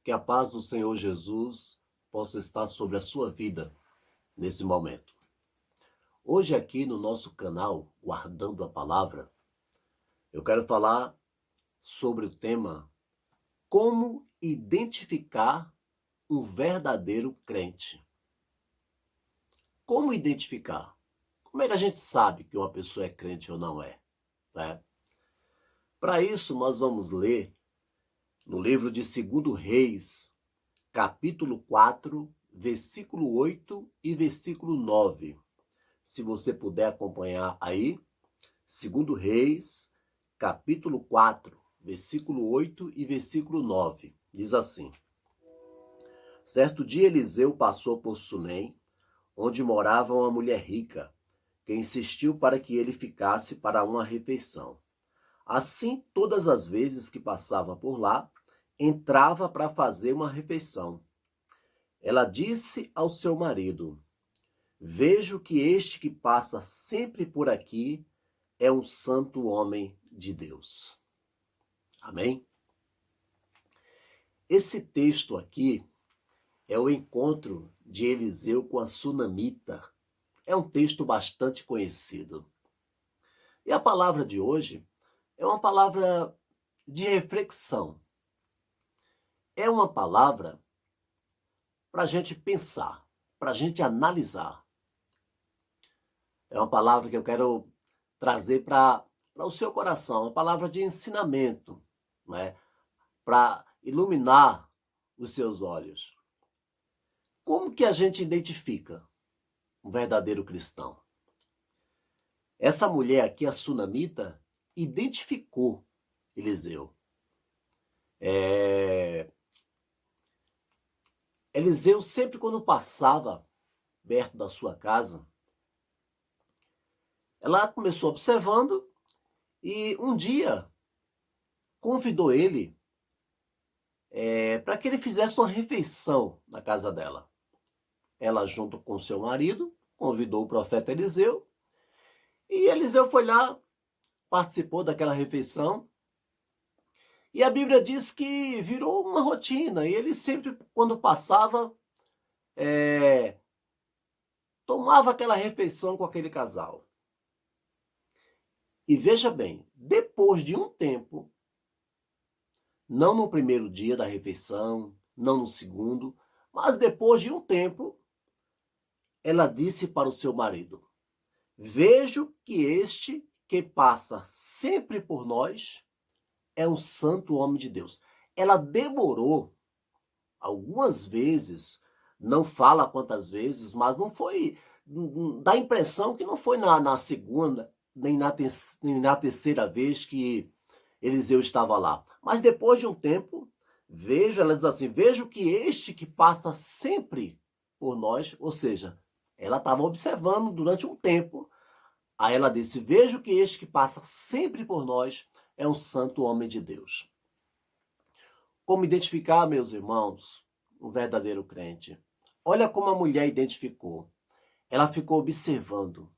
Que a paz do Senhor Jesus possa estar sobre a sua vida nesse momento. Hoje aqui no nosso canal, Guardando a Palavra, eu quero falar sobre o tema como identificar um verdadeiro crente. Como identificar? Como é que a gente sabe que uma pessoa é crente ou não é? Né? Para isso, nós vamos ler no livro de 2 Reis, capítulo 4, versículo 8 e versículo 9. Se você puder acompanhar aí, 2 Reis, capítulo 4, versículo 8 e versículo 9. Diz assim: Certo dia Eliseu passou por Sunem, onde morava uma mulher rica, que insistiu para que ele ficasse para uma refeição. Assim, todas as vezes que passava por lá, entrava para fazer uma refeição. Ela disse ao seu marido: Vejo que este que passa sempre por aqui é um santo homem de Deus. Amém? Esse texto aqui é o encontro de Eliseu com a sunamita. É um texto bastante conhecido. E a palavra de hoje é uma palavra de reflexão. É uma palavra para a gente pensar, para a gente analisar. É uma palavra que eu quero trazer para o seu coração, uma palavra de ensinamento, né? Para iluminar os seus olhos. Como que a gente identifica um verdadeiro cristão? Essa mulher aqui, a sunamita, identificou Eliseu. Eliseu, sempre quando passava perto da sua casa, ela começou observando e um dia convidou ele para que ele fizesse uma refeição na casa dela. Ela, junto com seu marido, convidou o profeta Eliseu e Eliseu foi lá, participou daquela refeição. E a Bíblia diz que virou uma rotina e ele sempre, quando passava, tomava aquela refeição com aquele casal. E veja bem, depois de um tempo, não no primeiro dia da refeição, não no segundo, mas depois de um tempo, ela disse para o seu marido: Vejo que este que passa sempre por nós é um santo homem de Deus. Ela demorou algumas vezes, não fala quantas vezes, mas não foi, dá a impressão que não foi na segunda, nem na terceira vez que Eliseu estava lá. Mas depois de um tempo, ela diz assim, vejo que este que passa sempre por nós, ou seja, ela estava observando durante um tempo, aí ela disse, vejo que este que passa sempre por nós é um santo homem de Deus. Como identificar, meus irmãos, um verdadeiro crente? Olha como a mulher identificou. Ela ficou observando.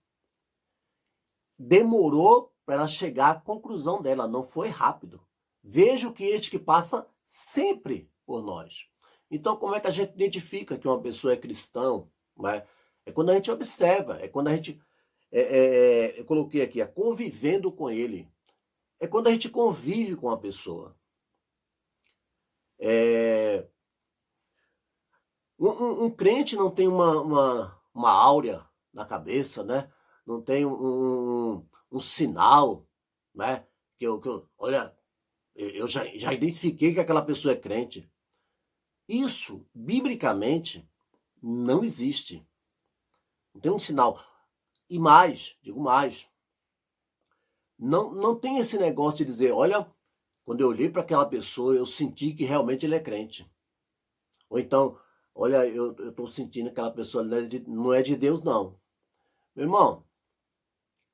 Demorou para ela chegar à conclusão dela, não foi rápido. Vejo que este que passa sempre por nós. Então, como é que a gente identifica que uma pessoa é cristão? Né? É quando a gente observa, é quando a gente, eu coloquei aqui, convivendo com ele. É quando a gente convive com a pessoa. Um crente não tem uma áurea na cabeça, né? Não tem um sinal, né? Olha, eu já identifiquei que aquela pessoa é crente. Isso, biblicamente, não existe. Não tem um sinal. E mais, digo mais, não tem esse negócio de dizer, olha, quando eu olhei para aquela pessoa, eu senti que realmente ele é crente. Ou então, olha, eu estou sentindo que aquela pessoa não é de Deus, não. Meu irmão,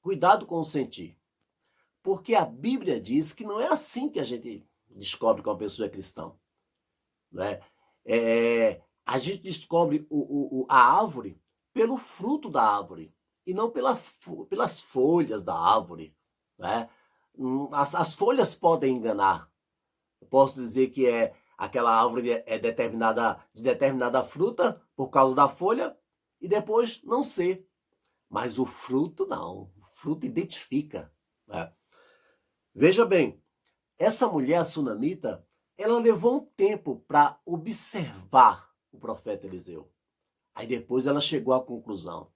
cuidado com o sentir. Porque a Bíblia diz que não é assim que a gente descobre que uma pessoa é cristã. Né? A gente descobre a árvore pelo fruto da árvore e não pelas folhas da árvore. Né? As folhas podem enganar. Eu posso dizer que aquela árvore é determinada, de determinada fruta por causa da folha e depois não ser. Mas o fruto não. O fruto identifica, né? Veja bem, essa mulher, a sunamita, ela levou um tempo para observar o profeta Eliseu. Aí depois ela chegou à conclusão.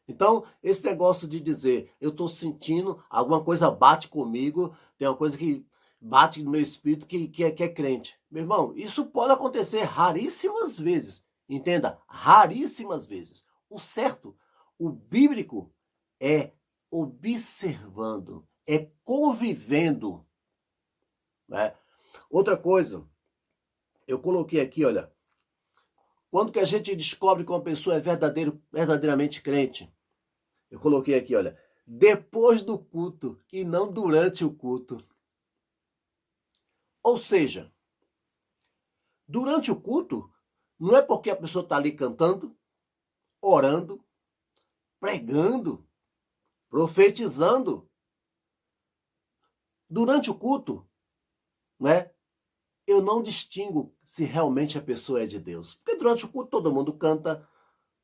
Então, esse negócio de dizer, eu estou sentindo, alguma coisa bate comigo, tem uma coisa que bate no meu espírito que é crente. Meu irmão, isso pode acontecer raríssimas vezes. Entenda, raríssimas vezes. O certo, o bíblico, é observando, é convivendo, né? Outra coisa, eu coloquei aqui, olha, quando que a gente descobre que uma pessoa é verdadeiramente crente? Eu coloquei aqui, olha, depois do culto e não durante o culto. Ou seja, durante o culto, não é porque a pessoa está ali cantando, orando, pregando, profetizando. Durante o culto, né, eu não distingo se realmente a pessoa é de Deus. Porque durante o culto todo mundo canta,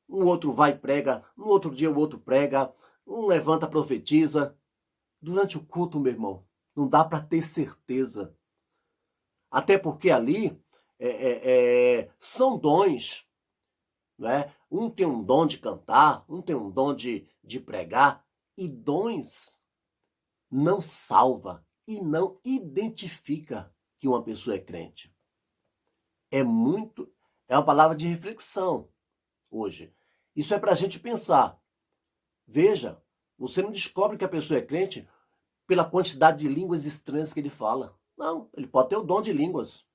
um outro vai e prega, no outro dia o outro prega, um levanta, profetiza. Durante o culto, meu irmão, não dá para ter certeza. Até porque ali são dons, né? Um tem um dom de cantar, um tem um dom de pregar, e dons não salva e não identifica que uma pessoa é crente. É uma palavra de reflexão hoje. Isso é para a gente pensar. Veja, você não descobre que a pessoa é crente pela quantidade de línguas estranhas que ele fala. Não, ele pode ter o dom de línguas.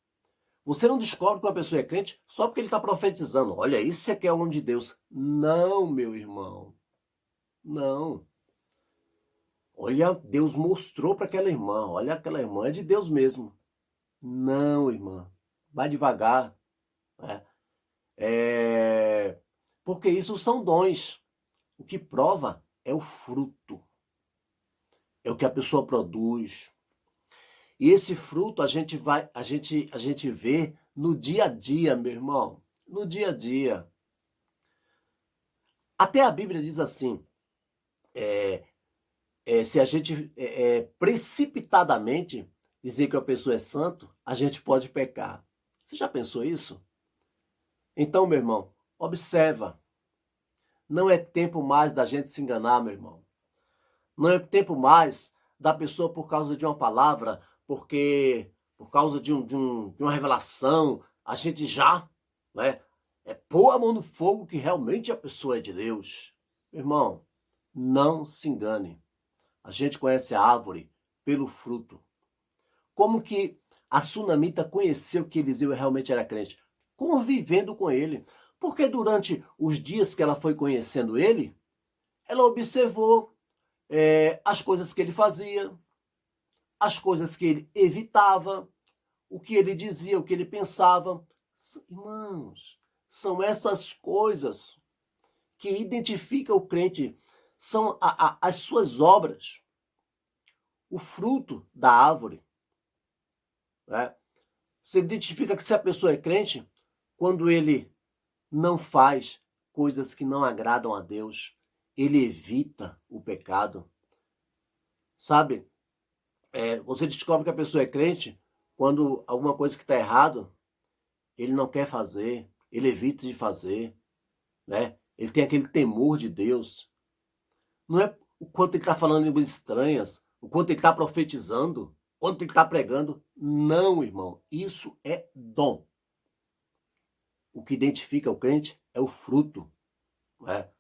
Você não descobre que uma pessoa é crente só porque ele está profetizando. Olha, isso é que é o homem de Deus. Não, meu irmão. Não. Olha, Deus mostrou para aquela irmã. Olha, aquela irmã é de Deus mesmo. Não, irmã. Vai devagar. Né? Porque isso são dons. O que prova é o fruto. É o que a pessoa produz. E esse fruto a gente vê no dia a dia, meu irmão. No dia a dia. Até a Bíblia diz assim, se a gente precipitadamente dizer que a pessoa é santo, a gente pode pecar. Você já pensou isso? Então, meu irmão, observa. Não é tempo mais da gente se enganar, meu irmão. Não é tempo mais da pessoa por causa de uma palavra, porque por causa de uma revelação, a gente já, né, pôr a mão no fogo que realmente a pessoa é de Deus. Meu irmão, não se engane. A gente conhece a árvore pelo fruto. Como que a sunamita conheceu que Eliseu realmente era crente? Convivendo com ele. Porque durante os dias que ela foi conhecendo ele, ela observou as coisas que ele fazia, as coisas que ele evitava, o que ele dizia, o que ele pensava. Irmãos, são essas coisas que identificam o crente, são as suas obras, o fruto da árvore. Né? Você identifica que se a pessoa é crente quando ele não faz coisas que não agradam a Deus, ele evita o pecado. Sabe? Você descobre que a pessoa é crente quando alguma coisa que está errado, ele não quer fazer, ele evita de fazer, né? Ele tem aquele temor de Deus. Não é o quanto ele está falando línguas estranhas, o quanto ele está profetizando, o quanto ele está pregando. Não, irmão. Isso é dom. O que identifica o crente é o fruto. Né?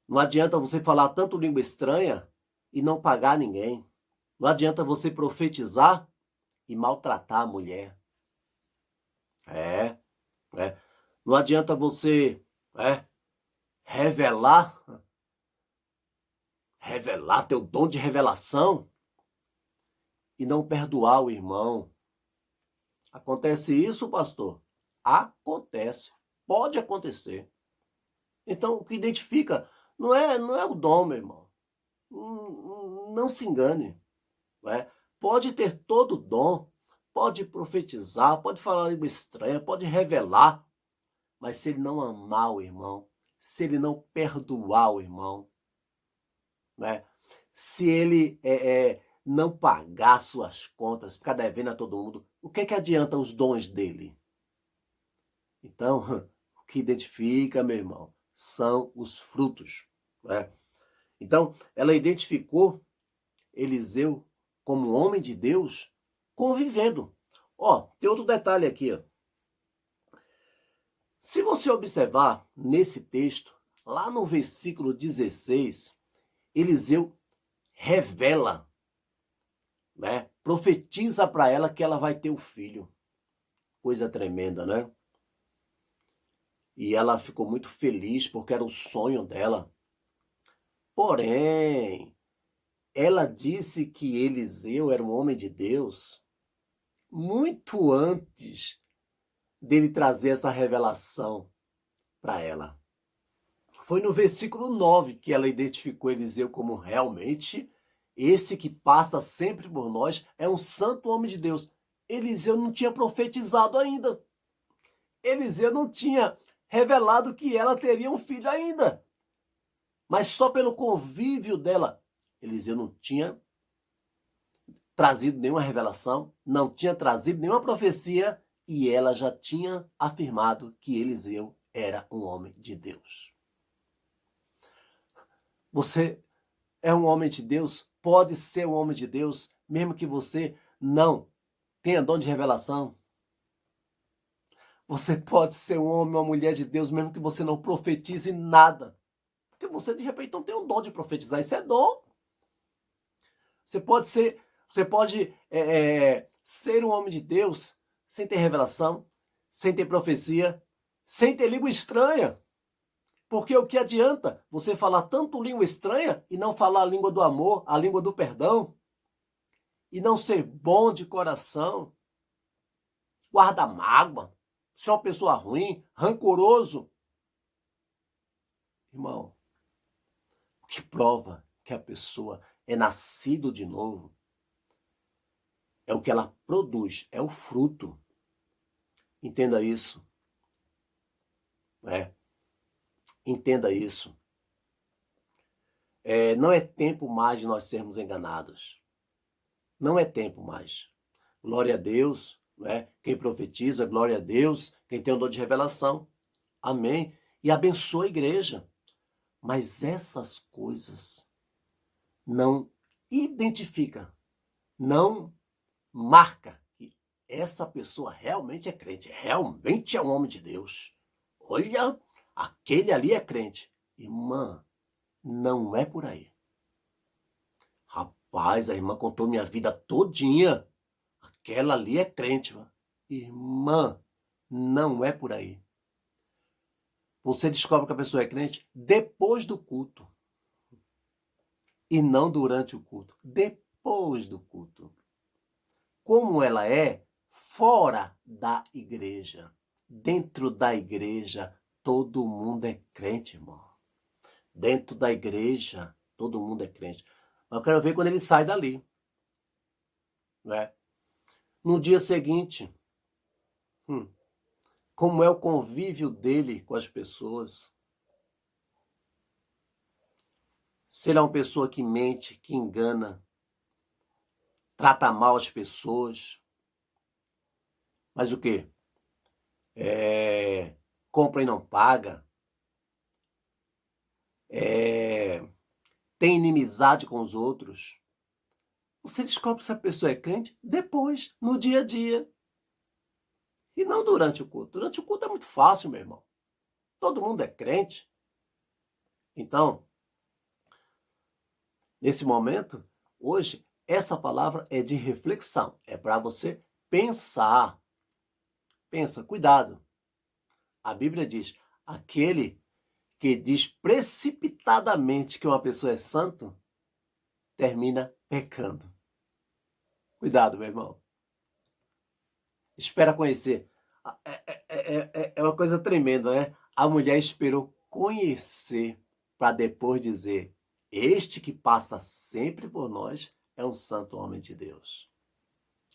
Não adianta você falar tanto língua estranha e não pagar ninguém. Não adianta você profetizar e maltratar a mulher. É, é. Não adianta você revelar, revelar teu dom de revelação e não perdoar o irmão. Acontece isso, pastor? Acontece. Pode acontecer. Então, o que identifica não é o dom, meu irmão. Não se engane. Né? Pode ter todo o dom, pode profetizar, pode falar língua estranha, pode revelar, mas se ele não amar o irmão, se ele não perdoar o irmão, né? Se ele não pagar suas contas, ficar devendo a todo mundo, o que adianta os dons dele? Então, o que identifica, meu irmão, são os frutos, né? Então, ela identificou Eliseu como homem de Deus convivendo. Ó, tem outro detalhe aqui, ó. Se você observar nesse texto, lá no versículo 16, Eliseu revela, né? Profetiza para ela que ela vai ter um filho. Coisa tremenda, né? E ela ficou muito feliz porque era o sonho dela. Porém, ela disse que Eliseu era um homem de Deus muito antes dele trazer essa revelação para ela. Foi no versículo 9 que ela identificou Eliseu como realmente esse que passa sempre por nós é um santo homem de Deus. Eliseu não tinha profetizado ainda. Eliseu não tinha revelado que ela teria um filho ainda. Mas só pelo convívio dela, Eliseu não tinha trazido nenhuma revelação, não tinha trazido nenhuma profecia e ela já tinha afirmado que Eliseu era um homem de Deus. Você é um homem de Deus, pode ser um homem de Deus, mesmo que você não tenha dom de revelação. Você pode ser um homem ou uma mulher de Deus, mesmo que você não profetize nada. Porque você, de repente, não tem o dom de profetizar. Isso é dom. Você pode ser um homem de Deus sem ter revelação, sem ter profecia, sem ter língua estranha. Porque o que adianta você falar tanto língua estranha e não falar a língua do amor, a língua do perdão? E não ser bom de coração, guarda mágoa, ser uma pessoa ruim, rancoroso. Irmão, o que prova que a pessoa é nascido de novo é o que ela produz, é o fruto. Entenda isso. Entenda isso. Não é tempo mais de nós sermos enganados. Não é tempo mais. Glória a Deus, né? Quem profetiza, glória a Deus. Quem tem o dom de revelação, amém. E abençoa a igreja. Mas essas coisas não identifica, não marca que essa pessoa realmente é crente, realmente é um homem de Deus. Olha, aquele ali é crente. Irmã, não é por aí. Rapaz, a irmã contou minha vida todinha. Aquela ali é crente. Mano. Irmã, não é por aí. Você descobre que a pessoa é crente depois do culto. E não durante o culto. Depois do culto. Como ela é fora da igreja. Dentro da igreja, todo mundo é crente, irmão. Dentro da igreja, todo mundo é crente. Mas eu quero ver quando ele sai dali. Né? No dia seguinte, como é o convívio dele com as pessoas. Se ele é uma pessoa que mente, que engana, trata mal as pessoas. Mas o quê? Compra e não paga. Tem inimizade com os outros. Você descobre se a pessoa é crente depois, no dia a dia. E não durante o culto. Durante o culto é muito fácil, meu irmão. Todo mundo é crente. Então, nesse momento, hoje, essa palavra é de reflexão. É para você pensar. Pensa, cuidado. A Bíblia diz, aquele que diz precipitadamente que uma pessoa é santo, termina pecando. Cuidado, meu irmão. Espera conhecer. É uma coisa tremenda, né? A mulher esperou conhecer para depois dizer, este que passa sempre por nós é um santo homem de Deus.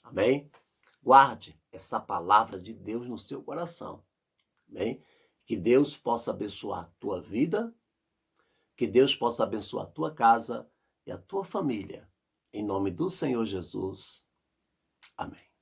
Amém? Guarde essa palavra de Deus no seu coração. Amém? Que Deus possa abençoar a tua vida, que Deus possa abençoar a tua casa e a tua família. Em nome do Senhor Jesus. Amém.